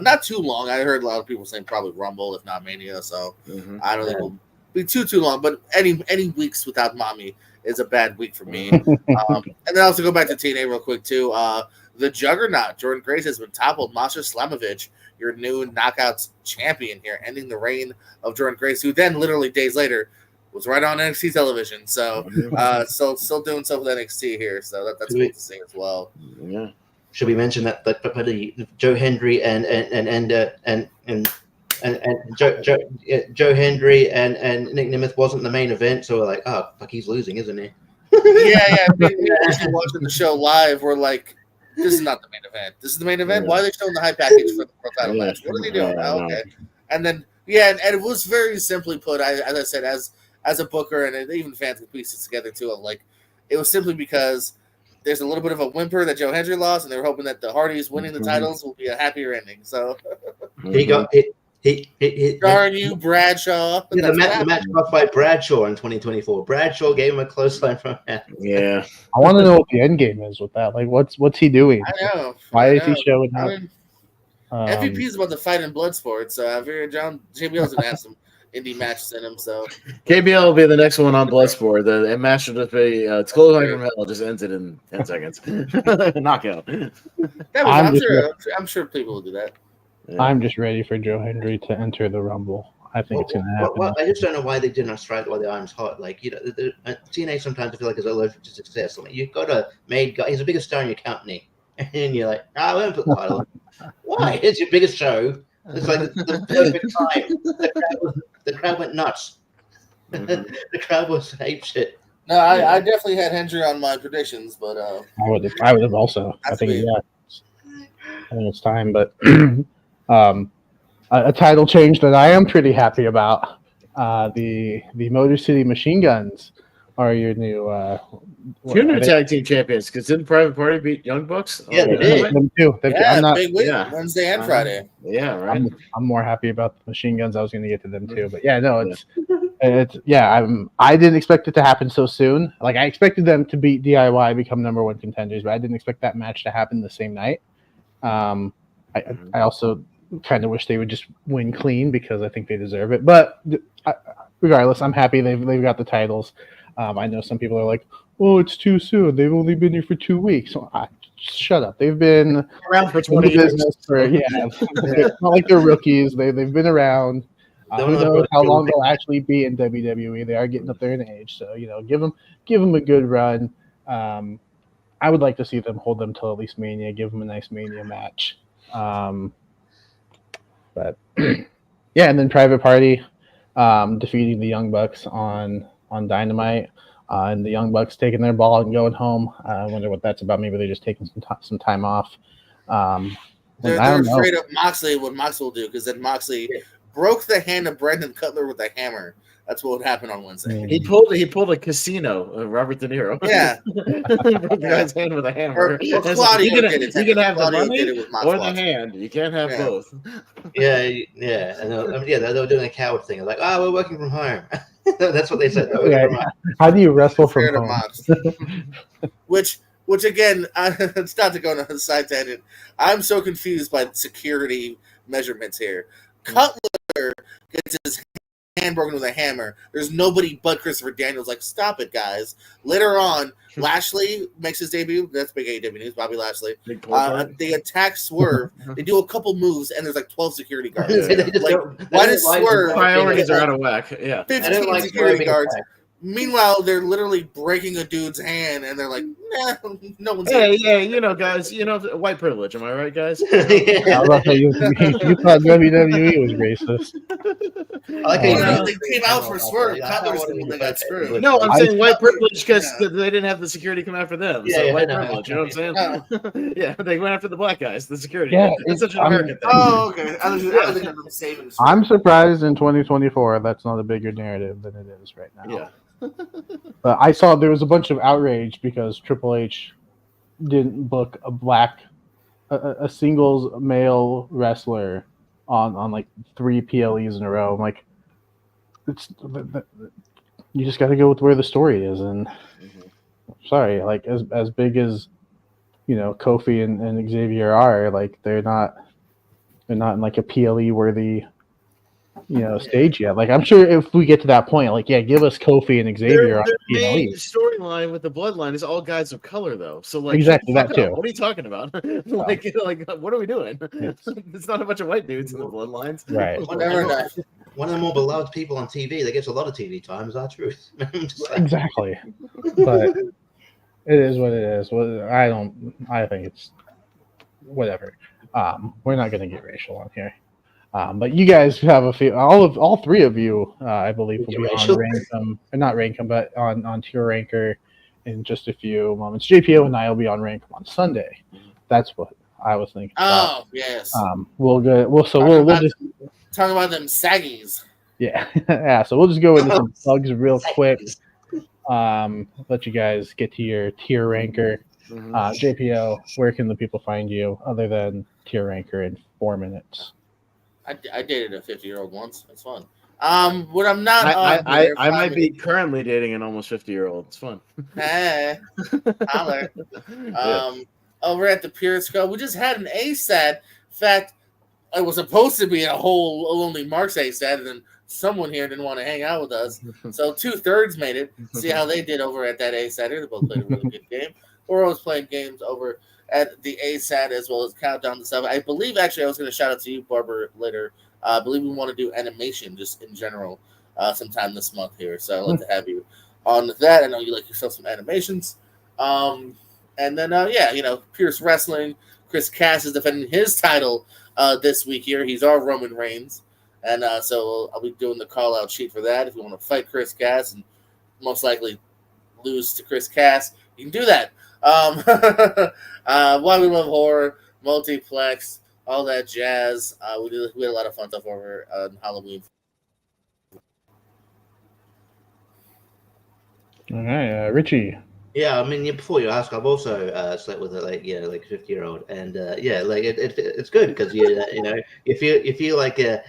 not too long. I heard a lot of people saying probably Rumble, if not Mania. So I don't think it'll be too long. But any weeks without Mommy is a bad week for me. And then also go back to TNA real quick too. The Juggernaut Jordan Grace has been toppled. Masha Slamovich, your new Knockouts champion here, ending the reign of Jordan Grace, who then literally days later was right on NXT television. So still doing stuff with NXT here. So that's cool to see as well. Yeah. Should we mention that Joe Hendry and Joe Hendry and Nick Nemeth wasn't the main event, so we're like, oh fuck, he's losing, isn't he? Yeah. Actually watching the show live, we're like, this is not the main event. This is the main event. Why are they showing the high package for the pro title match? What are they doing? Okay. And then and it was very simply put. As I said, as a booker, and even fans could piece it together too. Of it was simply because there's a little bit of a whimper that Joe Hendry lost, and they were hoping that the Hardys winning the titles will be a happier ending. So he got it. Darn you, Bradshaw! The match got by Bradshaw in 2024. Bradshaw gave him a close line from him. Yeah, I want to know what the end game is with that. What's he doing? I know. Why is he showing up? MVP is about to fight in Bloodsport, so I figured JBL's gonna have some indie matches in him. So KBL will be the next one on Bloodsport. The match will just be it's close from hell. Just ends it in 10 seconds. Knockout. I'm sure people will do that. Yeah. I'm just ready for Joe Hendry to enter the Rumble. I think it's going to happen. Well, I just don't know why they did not strike while the iron's hot. TNA sometimes I feel like is allergic to success. You've got a made guy. He's the biggest star in your company, and you're like, I won't put the title on. Why? It's your biggest show. It's like the perfect time. The crowd went nuts. The crowd was ape shit. No, I definitely had Hendry on my predictions, but I would have also. I think it's time, but a title change that I am pretty happy about. The Motor City Machine Guns are your new tag team champions. Because didn't Private Party beat Young Bucks? Yeah, they did. Them too. Big win Wednesday and Friday. Yeah, right. I'm more happy about the Machine Guns. I was going to get to them too, but I didn't expect it to happen so soon. I expected them to beat DIY, become number one contenders, but I didn't expect that match to happen the same night. I also kind of wish they would just win clean because I think they deserve it. But regardless, I'm happy they've got the titles. I know some people are like, "Oh, it's too soon. They've only been here for 2 weeks." So shut up. They've been around for in 20 the years. business for It's not like they're rookies. They've been around. Who knows how long they'll actually be in WWE? They are getting up there in age, so give them a good run. I would like to see them hold them till at least Mania. Give them a nice Mania match. But yeah, and then Private Party defeating the Young Bucks on Dynamite, and the Young Bucks taking their ball and going home. I wonder what that's about. Maybe they're just taking some time off. They're afraid of Moxley, what Moxley will do, because then Moxley broke the hand of Brandon Cutler with a hammer. That's what would happen on Wednesday. He pulled a casino, Robert De Niro. Yeah. Broke the guy's hand with a hammer. Or Claudio did it. You can have Claudio the money did it with Mox or the Watson. hand. You can't have both. Yeah. And they were doing a coward thing. Like, we're working from home. That's what they said. How do you wrestle from home? Which again, it's not to go on a side tangent. I'm so confused by the security measurements here. Cutler gets his hand broken with a hammer. There's nobody but Christopher Daniels. Like, stop it, guys. Later on, Lashley makes his debut. That's big AEW news. Bobby Lashley. They attack Swerve. They do a couple moves, and there's like 12 security guards. Why does Swerve? Priorities are out of whack. Yeah. 15 security guards. Meanwhile, they're literally breaking a dude's hand, and they're like, "Nah, no one's." Yeah, guys, white privilege. Am I right, guys? I was about to say, you thought WWE was racist. They came out for Swerve. Cutler was the one that got screwed. No, I'm saying white privilege because they didn't have the security come after them. So white privilege. You know what I'm saying? Yeah, they went after the black guys, the security. Yeah, it's such an American thing. Oh, okay. I was saving. I'm surprised in 2024 that's not a bigger narrative than it is right now. Yeah. But I saw there was a bunch of outrage because Triple H didn't book a singles male wrestler on like 3 PLEs in a row. I'm like, you just got to go with where the story is. And sorry, like as big as Kofi and Xavier are, like they're not in like a PLE worthy stage yet. Like I'm sure if we get to that point, like give us Kofi and Xavier. Their main storyline with the bloodline is all guys of color, though. So like exactly that too. What are you talking about? like what are we doing? It's not a bunch of white dudes in the bloodlines, right? One of the more beloved people on TV that gets a lot of TV time is R-Truth. Exactly, but it is what it is. I think it's whatever. We're not going to get racial on here. But you guys have all 3 of you, I believe, will be on Rankum, not Rankum, but on Tier Ranker in just a few moments. JPO and I will be on Rankum on Sunday. That's what I was thinking. Oh, yes. We'll just talk about them saggies. Yeah, yeah. So we'll just go into some plugs real quick. Let you guys get to your Tier Ranker. JPO, where can the people find you other than Tier Ranker in 4 minutes? I dated a 50-year-old once. That's fun. When I'm not, I might be currently dating an almost 50-year-old. It's fun. Hey, holler. Over at the Pure Co, we just had an ASAT. In fact, it was supposed to be a whole Lonely Marks ASAT, and then someone here didn't want to hang out with us. So 2/3 made it. See how they did over at that ASAT. They both played a really good game. We're always playing games over at the ASAT as well as Countdown to 7. I believe, actually, I was going to shout out to you, Barber, later. I believe we want to do animation just in general sometime this month here. So I'd like to have you on that. I know you like yourself some animations. And then, Pierce Wrestling. Chris Cass is defending his title this week here. He's our Roman Reigns. And so I'll be doing the call-out sheet for that. If you want to fight Chris Cass and most likely lose to Chris Cass, you can do that. Why We Love Horror, Multiplex, all that jazz. We had a lot of fun stuff over on Halloween. All right, Richie. Yeah, I mean, before you ask, I've also slept with a 50-year-old, and it's good because you feel like you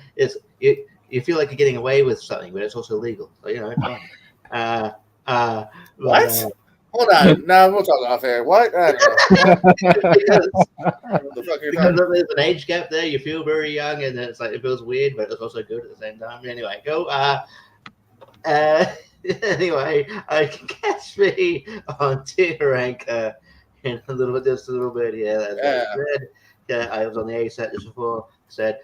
feel like you're getting away with something, but it's also legal. So it's fun. What? Hold on. No, we'll talk off air. What? I don't know. because there's an age gap there. You feel very young, and it's like it feels weird, but it's also good at the same time. Anyway, go. Anyway, you can catch me on Tier Ranker And a little bit, just a little bit. Yeah, as I said. Yeah, I was on the A set just before. Said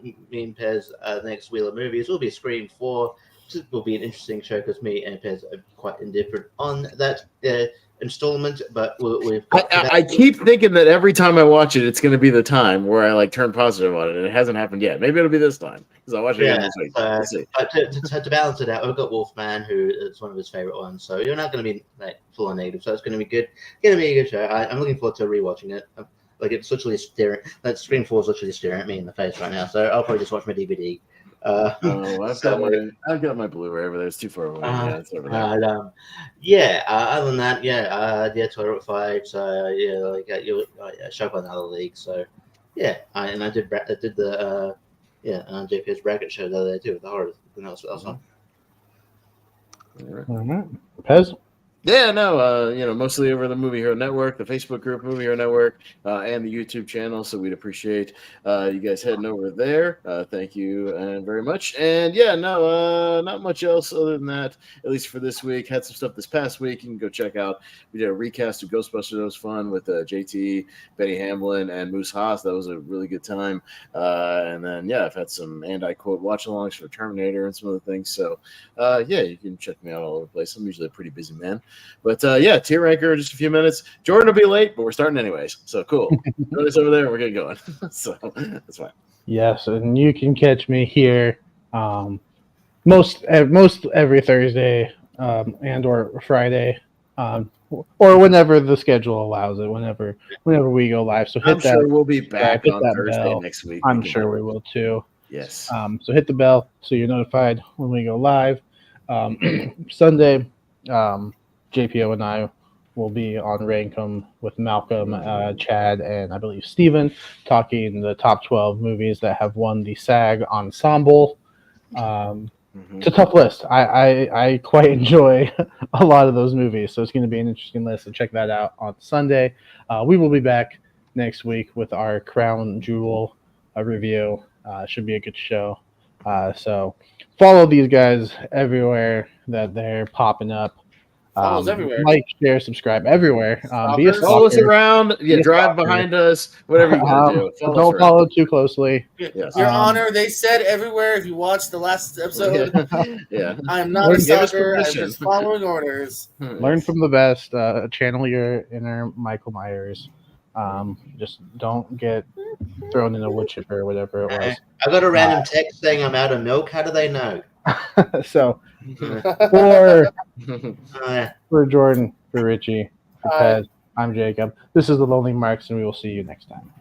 me and Pez next Wheel of Movies will be Scream 4. This will be an interesting show because me and Pez are quite indifferent on that installment, but we've got. I keep thinking that every time I watch it, it's going to be the time where I like turn positive on it, and it hasn't happened yet. Maybe it'll be this time because I'll watch it again this week. We'll see. But to balance it out, we've got Wolfman, who is one of his favorite ones. So you're not going to be like full on negative. So it's going to be good. Going to be a good show. I'm looking forward to rewatching it. Like it's literally staring. That Scream 4 is literally staring at me in the face right now. So I'll probably just watch my DVD. I've got my Blu-ray over there. It's too far away. Yeah, it's over there. Other than that, toilet fights. Show up on another league. So, I did the JP's bracket show the other day too with the horror. And that was fun. All right, Pez. Yeah, no, mostly over the Movie Hero Network, the Facebook group Movie Hero Network, and the YouTube channel. So we'd appreciate you guys heading over there. Thank you very much. And not much else other than that, at least for this week. Had some stuff this past week. You can go check out. We did a recast of Ghostbusters. That was fun with JT, Betty Hamlin, and Moose Haas. That was a really good time. And then, I've had some, and I quote, watch-alongs for Terminator and some other things. So, you can check me out all over the place. I'm usually a pretty busy man. But tier ranker in just a few minutes. Jordan will be late, but we're starting anyways. So cool. Notice over there, we're getting going. So that's fine. Yes, and you can catch me here most every Thursday and or Friday, or whenever the schedule allows it. Whenever we go live. So I'm sure we'll be back on Thursday bell. Next week. I'm sure we will too. Yes. So hit the bell so you're notified when we go live. Sunday. JPO and I will be on Rankum with Malcolm, Chad, and I believe Steven, talking the top 12 movies that have won the SAG Ensemble. It's a tough list. I quite enjoy a lot of those movies, so it's going to be an interesting list. So check that out on Sunday. We will be back next week with our Crown Jewel review. Should be a good show. So follow these guys everywhere that they're popping up. Everywhere. Like, share, subscribe everywhere. Follow us around. Drive behind us. Whatever you gotta do. Don't follow too closely. Yes. Your Honor, they said everywhere. If you watched the last episode, I am not a stalker. I'm just following orders. Learn from the best. Channel your inner Michael Myers. Just don't get thrown in a wood chipper or whatever it was. I got a random text saying I'm out of milk. How do they know? So for Jordan, for Richie, for Pez, I'm Jacob. This is the Lonely Marks, and we will see you next time.